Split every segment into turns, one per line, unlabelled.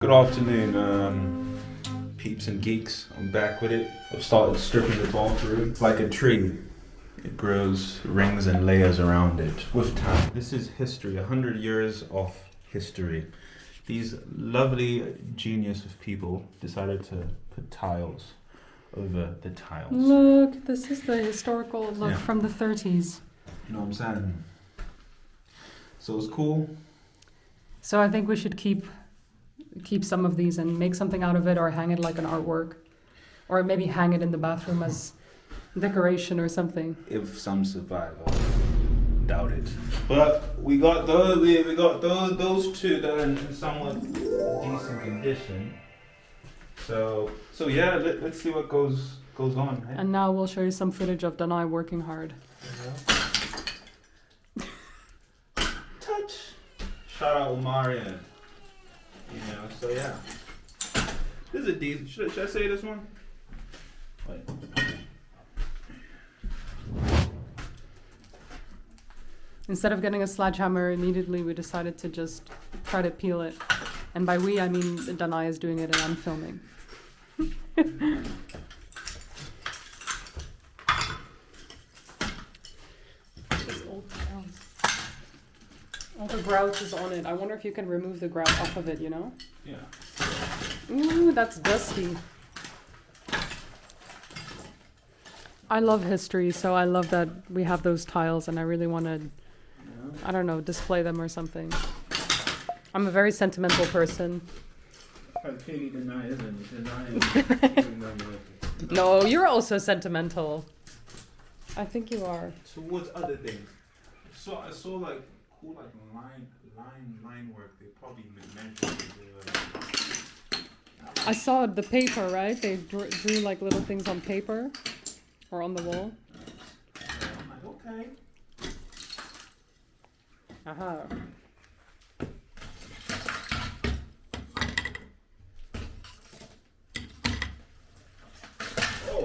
Good afternoon, peeps and geeks. I'm back with it. I've started stripping the bathroom. It's like a tree. It grows rings and layers around it with time. This is history, 100 years of history. These lovely genius of people decided to put tiles over the tiles.
Look, this is the historical look from the 30s.
You know what I'm saying? So it's cool.
So I think we should keep some of these and make something out of it, or hang it like an artwork, or maybe hang it in the bathroom as decoration or something.
If some survive, I doubt it. But we got those two that are in somewhat decent condition. So yeah, let's see what goes on. Right?
And now we'll show you some footage of Danai working hard.
Touch. Shout out Omarian. You know, so yeah. This is a decent. Should I say this one? Wait.
Instead of getting a sledgehammer immediately, we decided to just try to peel it. And by we, I mean Danai is doing it and I'm filming. This old tiles. All the grout is on it. I wonder if you can remove the grout off of it, you know?
Yeah.
Ooh, that's dusty. I love history, so I love that we have those tiles and I really want to, I don't know, display them or something. I'm a very sentimental person.
Clearly Deny isn't.
No, you're also sentimental. I think you are.
Towards other things. So I saw like cool like line work. They probably measured
I saw the paper, right? They drew like little things on paper or on the wall.
I'm like, okay.
Aha.
Oh.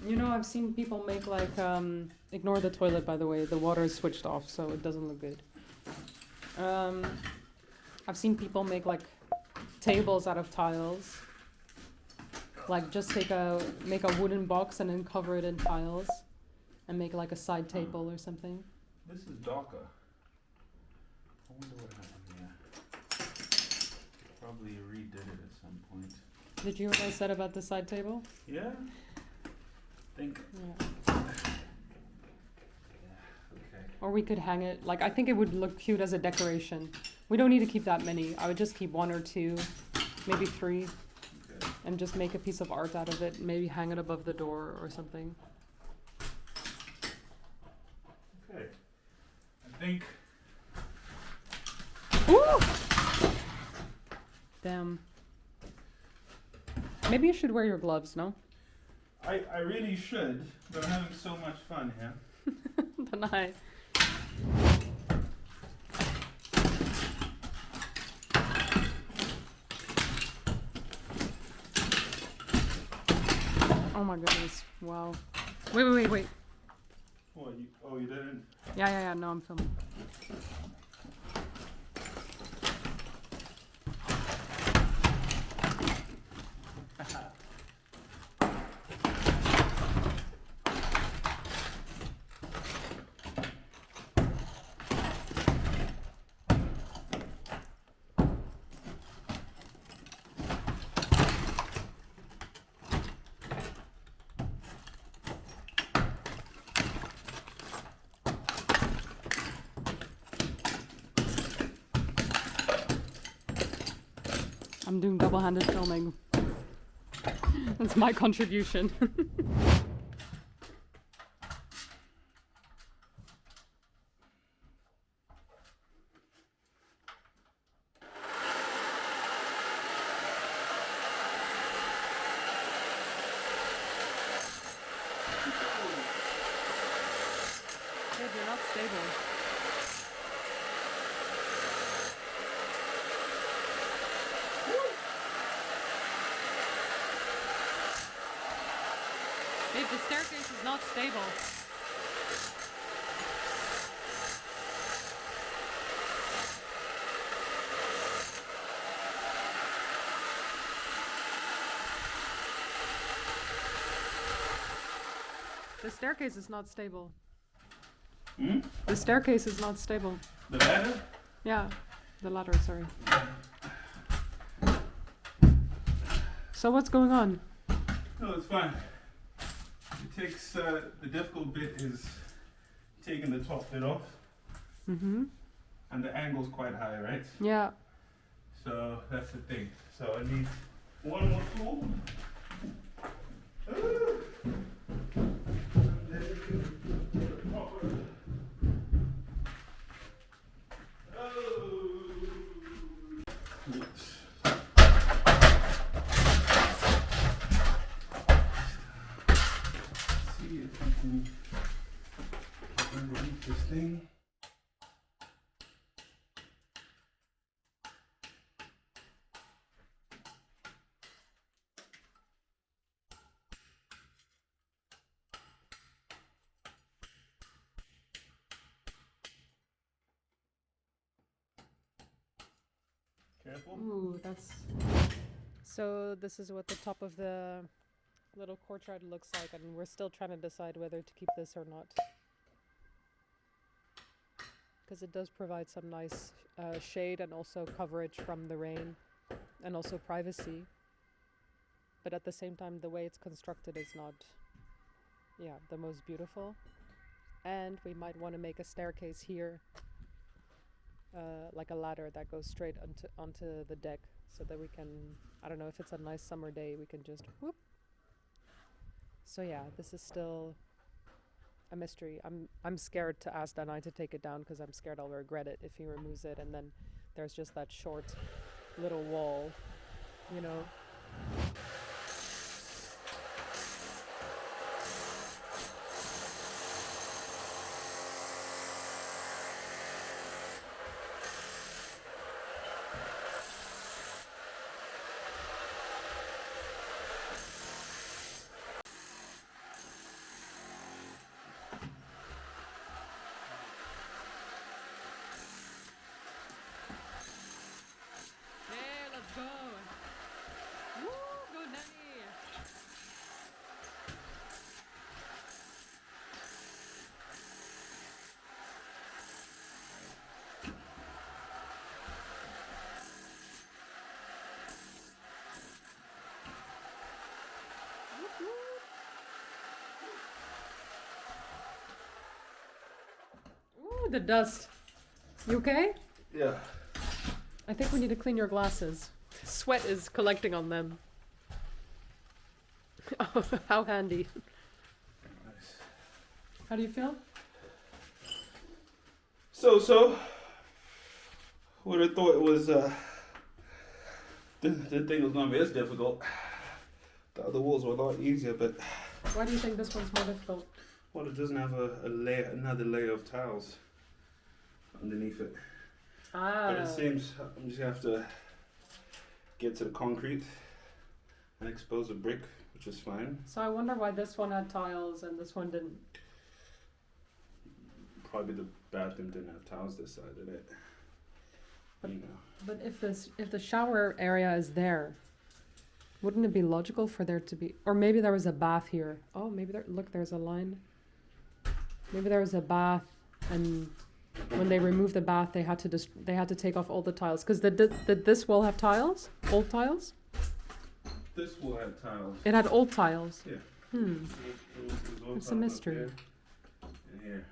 You know, I've seen people make like, ignore the toilet, by the way. The water is switched off, so it doesn't look good. I've seen people make like tables out of tiles. Like just make a wooden box and then cover it in tiles and make like a side table or something.
This is darker. I wonder what happened here. Probably redid it at some point.
Did you hear what I said about the side table?
Yeah? Think.
Yeah.
Okay.
Or we could hang it. Like, I think it would look cute as a decoration. We don't need to keep that many. I would just keep 1 or 2, maybe 3.
Okay.
And just make a piece of art out of it. Maybe hang it above the door or something.
Okay. I think.
Ooh! Damn. Maybe you should wear your gloves, no?
I really should, but I'm having so much fun here.
Then I... Oh my goodness, wow. Wait.
What, you didn't?
Yeah, no, I'm filming. I'm doing double-handed filming. That's my contribution. Hey, they're not stable. Babe, the staircase is not stable. The staircase is not stable.
Hmm?
The staircase is not stable.
The ladder?
Yeah, the ladder, sorry. So what's going on?
No, it's fine. It takes, the difficult bit is taking the top bit off.
Mm-hmm.
And the angle's quite high, right?
Yeah.
So that's the thing. So I need one more tool. See if we can underneath this thing. Careful.
Ooh, that's... So this is what the top of the little courtyard looks like, and we're still trying to decide whether to keep this or not. Because it does provide some nice shade and also coverage from the rain, and also privacy. But at the same time, the way it's constructed is not, yeah, the most beautiful. And we might want to make a staircase here, like a ladder that goes straight onto the deck, so that we can, I don't know, if it's a nice summer day, we can just whoop. So yeah, this is still a mystery. I'm scared to ask Danai to take it down because I'm scared I'll regret it if he removes it, and then there's just that short little wall, you know. Go! Woo! Go, Danny! Ooh, the dust. You okay?
Yeah.
I think we need to clean your glasses. Sweat is collecting on them. Oh, how handy.
Nice.
How do you feel?
So. Would have thought it was, the thing was gonna be as difficult. The other walls were a lot easier, but.
Why do you think this one's more difficult?
Well, it doesn't have another layer of tiles underneath it.
Ah.
But it seems I'm just gonna have to get to the concrete and expose a brick, which is fine.
So I wonder why this one had tiles and this one didn't.
Probably the bathroom didn't have tiles this side of it.
But,
you know.
but if the shower area is there, wouldn't it be logical for there to be, or maybe there was a bath here. Oh, maybe look, there's a line. Maybe there was a bath, and when they removed the bath, they had to take off all the tiles. Because did this wall have tiles? Old tiles?
This wall had tiles.
It had old tiles.
Yeah.
Hmm. It's a mystery.
And here.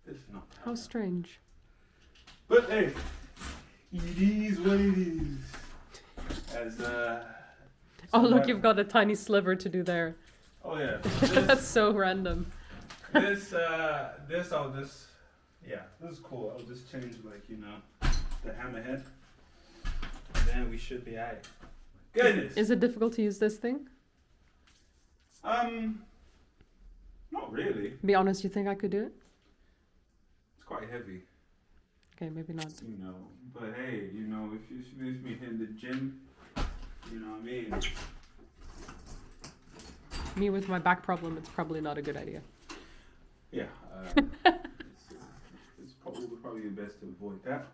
This is not tiles.
How strange.
But hey, it is what it is. As
Oh look, you've got a tiny sliver to do there.
Oh yeah.
That's so random.
This is cool. I'll just change the hammerhead. And then we should be alright. Goodness.
Is it difficult to use this thing?
Not really.
Be honest, you think I could do it?
It's quite heavy.
Okay, maybe not.
But hey, if you see me in the gym, you know what I mean?
Me with my back problem, it's probably not a good idea.
Yeah, it's probably best to avoid that.